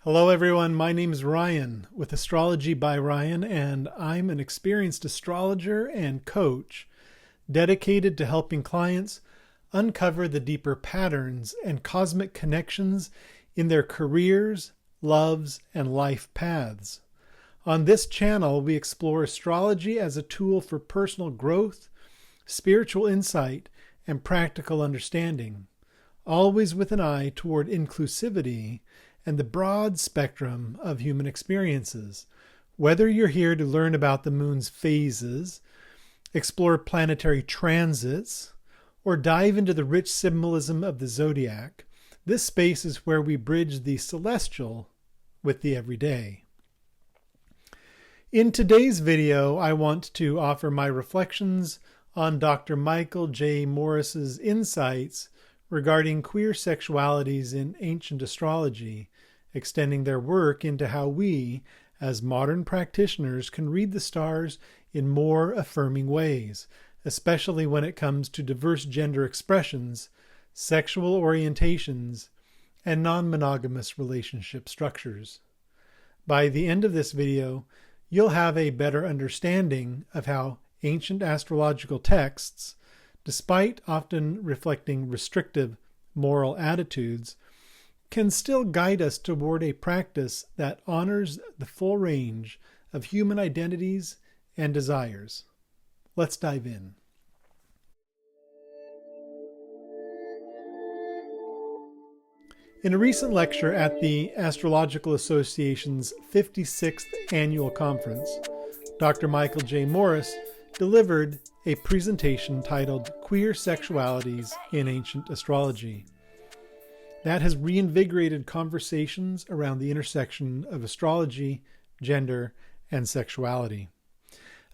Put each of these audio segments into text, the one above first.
Hello everyone, my name is Ryan with Astrology by Ryan, and I'm an experienced astrologer and coach dedicated to helping clients uncover the deeper patterns and cosmic connections in their careers, loves, and life paths. On this channel, we explore astrology as a tool for personal growth, spiritual insight, and practical understanding, always with an eye toward inclusivity and the broad spectrum of human experiences. Whether you're here to learn about the moon's phases, explore planetary transits, or dive into the rich symbolism of the zodiac, this space is where we bridge the celestial with the everyday. In today's video, I want to offer my reflections on Dr. Michael J. Morris's insights regarding queer sexualities in ancient astrology, extending their work into how we, as modern practitioners, can read the stars in more affirming ways, especially when it comes to diverse gender expressions, sexual orientations, and non-monogamous relationship structures. By the end of this video, you'll have a better understanding of how ancient astrological texts, despite often reflecting restrictive moral attitudes, can still guide us toward a practice that honors the full range of human identities and desires. Let's dive in. In a recent lecture at the Astrological Association's 56th annual conference, Dr. Michael J. Morris delivered a presentation titled Queer Sexualities in Ancient Astrology. That has reinvigorated conversations around the intersection of astrology, gender, and sexuality.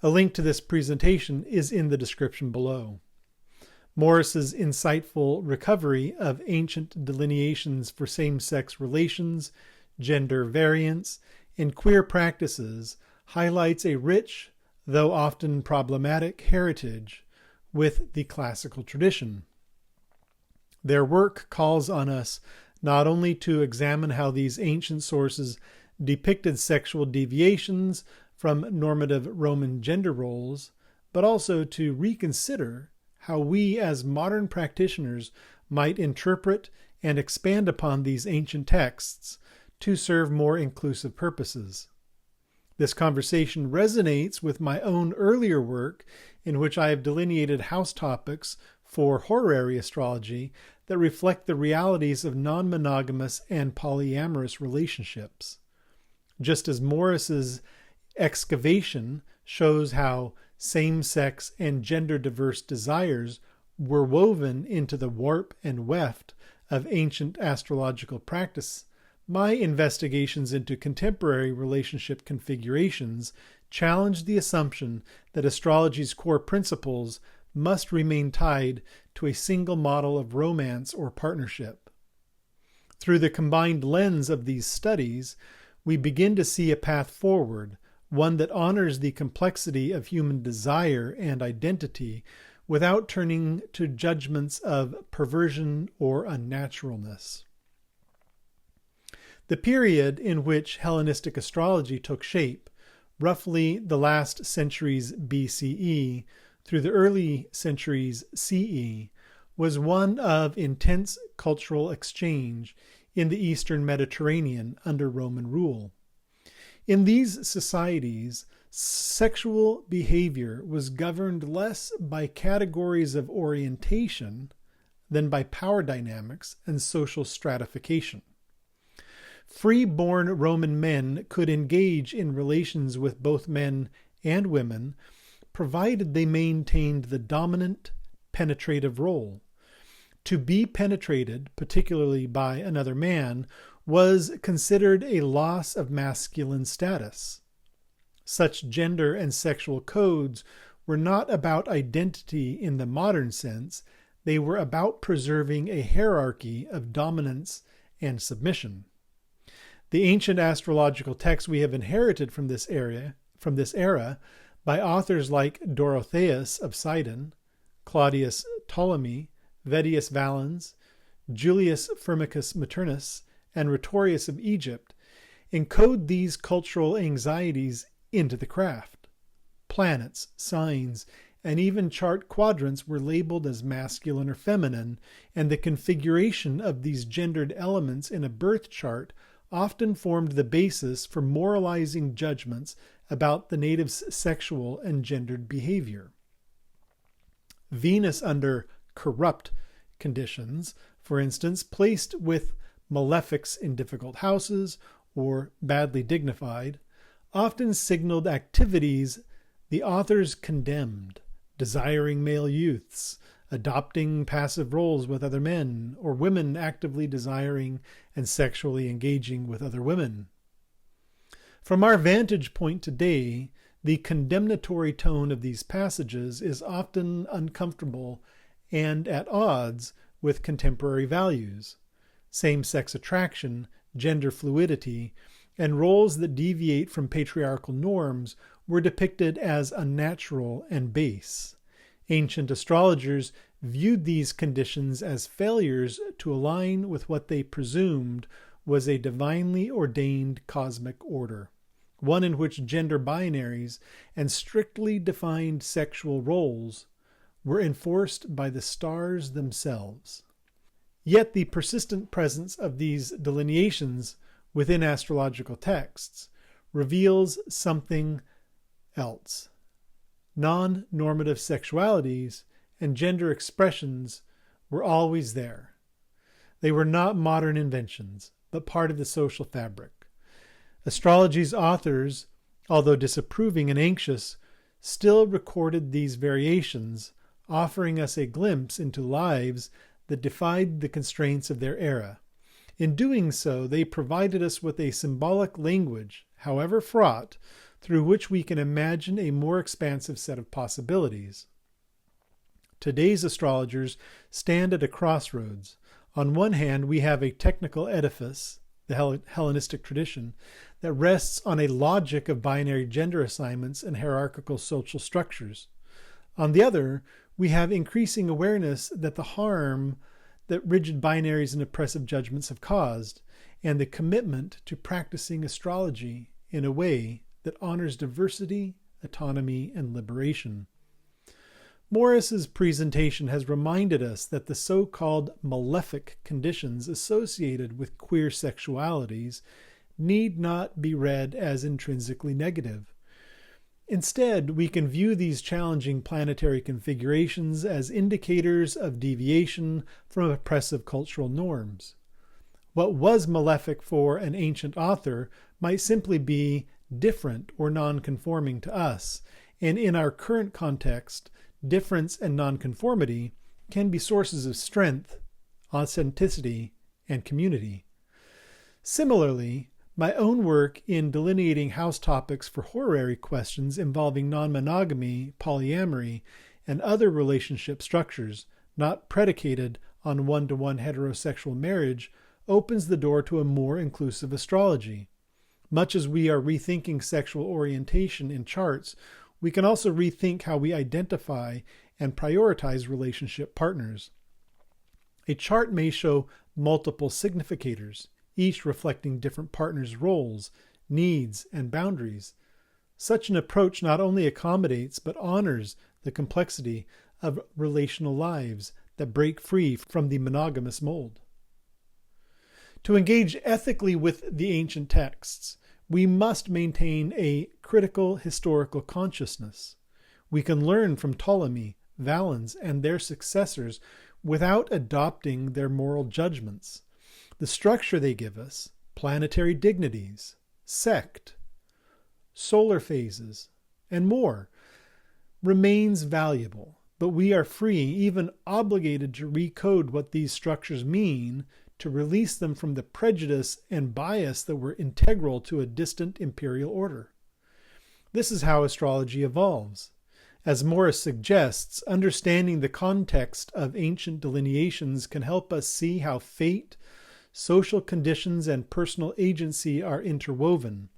A link to this presentation is in the description below. Morris's insightful recovery of ancient delineations for same-sex relations, gender variance, and queer practices highlights a rich, though often problematic, heritage with the classical tradition. Their work calls on us not only to examine how these ancient sources depicted sexual deviations from normative Roman gender roles, but also to reconsider how we as modern practitioners might interpret and expand upon these ancient texts to serve more inclusive purposes. This conversation resonates with my own earlier work in which I have delineated house topics for horary astrology that reflect the realities of non-monogamous and polyamorous relationships. Just as Morris's excavation shows how same-sex and gender-diverse desires were woven into the warp and weft of ancient astrological practice, my investigations into contemporary relationship configurations challenge the assumption that astrology's core principles must remain tied to a single model of romance or partnership. Through the combined lens of these studies, we begin to see a path forward, one that honors the complexity of human desire and identity without turning to judgments of perversion or unnaturalness. The period in which Hellenistic astrology took shape, roughly the last centuries BCE through the early centuries CE, was one of intense cultural exchange in the Eastern Mediterranean under Roman rule. In these societies, sexual behavior was governed less by categories of orientation than by power dynamics and social stratification. Free-born Roman men could engage in relations with both men and women, provided they maintained the dominant penetrative role. To be penetrated, particularly by another man, was considered a loss of masculine status. Such gender and sexual codes were not about identity in the modern sense, they were about preserving a hierarchy of dominance and submission. The ancient astrological texts we have inherited from this era by authors like Dorotheus of Sidon, Claudius Ptolemy, Vettius Valens, Julius Firmicus Maternus, and Rhetorius of Egypt encode these cultural anxieties into the craft. Planets, signs, and even chart quadrants were labeled as masculine or feminine, and the configuration of these gendered elements in a birth chart often formed the basis for moralizing judgments about the native's sexual and gendered behavior. Venus under corrupt conditions, for instance, placed with malefics in difficult houses or badly dignified, often signaled activities the authors condemned: desiring male youths, adopting passive roles with other men, or women actively desiring and sexually engaging with other women. From our vantage point today, the condemnatory tone of these passages is often uncomfortable and at odds with contemporary values. Same-sex attraction, gender fluidity, and roles that deviate from patriarchal norms were depicted as unnatural and base. Ancient astrologers viewed these conditions as failures to align with what they presumed was a divinely ordained cosmic order, one in which gender binaries and strictly defined sexual roles were enforced by the stars themselves. Yet the persistent presence of these delineations within astrological texts reveals something else. Non-normative sexualities and gender expressions were always there. They were not modern inventions, but part of the social fabric. Astrology's authors, although disapproving and anxious, still recorded these variations, offering us a glimpse into lives that defied the constraints of their era. In doing so, they provided us with a symbolic language, however fraught, through which we can imagine a more expansive set of possibilities. Today's astrologers stand at a crossroads. On one hand, we have a technical edifice, the Hellenistic tradition, that rests on a logic of binary gender assignments and hierarchical social structures. On the other, we have increasing awareness that the harm that rigid binaries and oppressive judgments have caused, and the commitment to practicing astrology in a way that honors diversity, autonomy, and liberation. Morris's presentation has reminded us that the so-called malefic conditions associated with queer sexualities need not be read as intrinsically negative. Instead, we can view these challenging planetary configurations as indicators of deviation from oppressive cultural norms. What was malefic for an ancient author might simply be different or non-conforming to us, and in our current context, difference and nonconformity can be sources of strength, authenticity, and community. Similarly, my own work in delineating house topics for horary questions involving non-monogamy, polyamory, and other relationship structures not predicated on one-to-one heterosexual marriage opens the door to a more inclusive astrology. Much as we are rethinking sexual orientation in charts, we can also rethink how we identify and prioritize relationship partners. A chart may show multiple significators, each reflecting different partners' roles, needs, and boundaries. Such an approach not only accommodates but honors the complexity of relational lives that break free from the monogamous mold. To engage ethically with the ancient texts, we must maintain a critical historical consciousness. We can learn from Ptolemy, Valens, and their successors without adopting their moral judgments. The structure they give us, planetary dignities, sect, solar phases, and more, remains valuable, but we are free, even obligated, to recode what these structures mean, to release them from the prejudice and bias that were integral to a distant imperial order. This is how astrology evolves. As Morris suggests, understanding the context of ancient delineations can help us see how fate, social conditions, and personal agency are interwoven.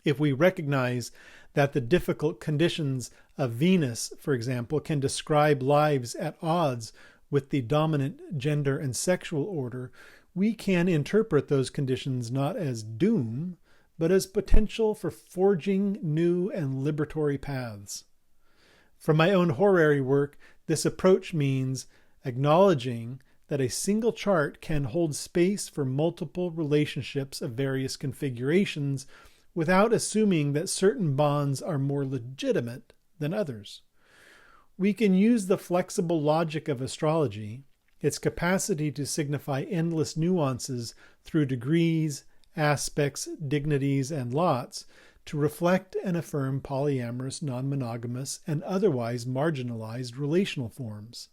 If we recognize that the difficult conditions of Venus, for example, can describe lives at odds with the dominant gender and sexual order, we can interpret those conditions not as doom, but as potential for forging new and liberatory paths. From my own horary work, this approach means acknowledging that a single chart can hold space for multiple relationships of various configurations without assuming that certain bonds are more legitimate than others. We can use the flexible logic of astrology, its capacity to signify endless nuances through degrees, aspects, dignities, and lots, to reflect and affirm polyamorous, non-monogamous, and otherwise marginalized relational forms.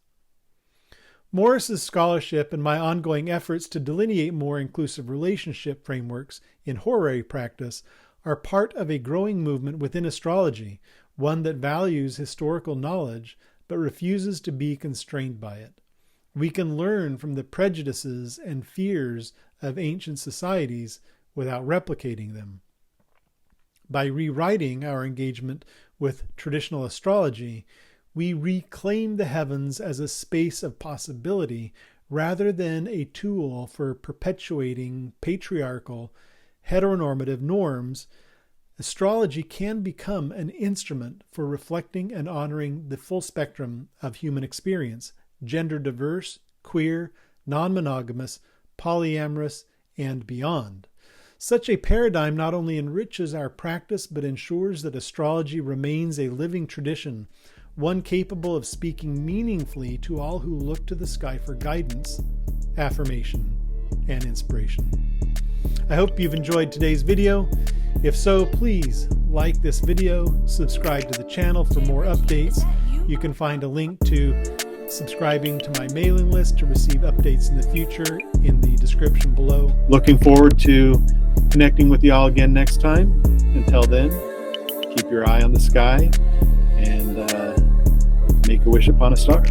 Morris's scholarship and my ongoing efforts to delineate more inclusive relationship frameworks in horary practice are part of a growing movement within astrology, one that values historical knowledge but refuses to be constrained by it. We can learn from the prejudices and fears of ancient societies without replicating them. By rewriting our engagement with traditional astrology, we reclaim the heavens as a space of possibility rather than a tool for perpetuating patriarchal, heteronormative norms. Astrology can become an instrument for reflecting and honoring the full spectrum of human experience, gender diverse, queer, non-monogamous, polyamorous, and beyond. Such a paradigm not only enriches our practice, but ensures that astrology remains a living tradition, one capable of speaking meaningfully to all who look to the sky for guidance, affirmation, and inspiration. I hope you've enjoyed today's video. If so, please like this video, subscribe to the channel for more updates. You can find a link to subscribing to my mailing list to receive updates in the future in the description below. Looking forward to connecting with you all again next time. Until then, keep your eye on the sky and make a wish upon a star.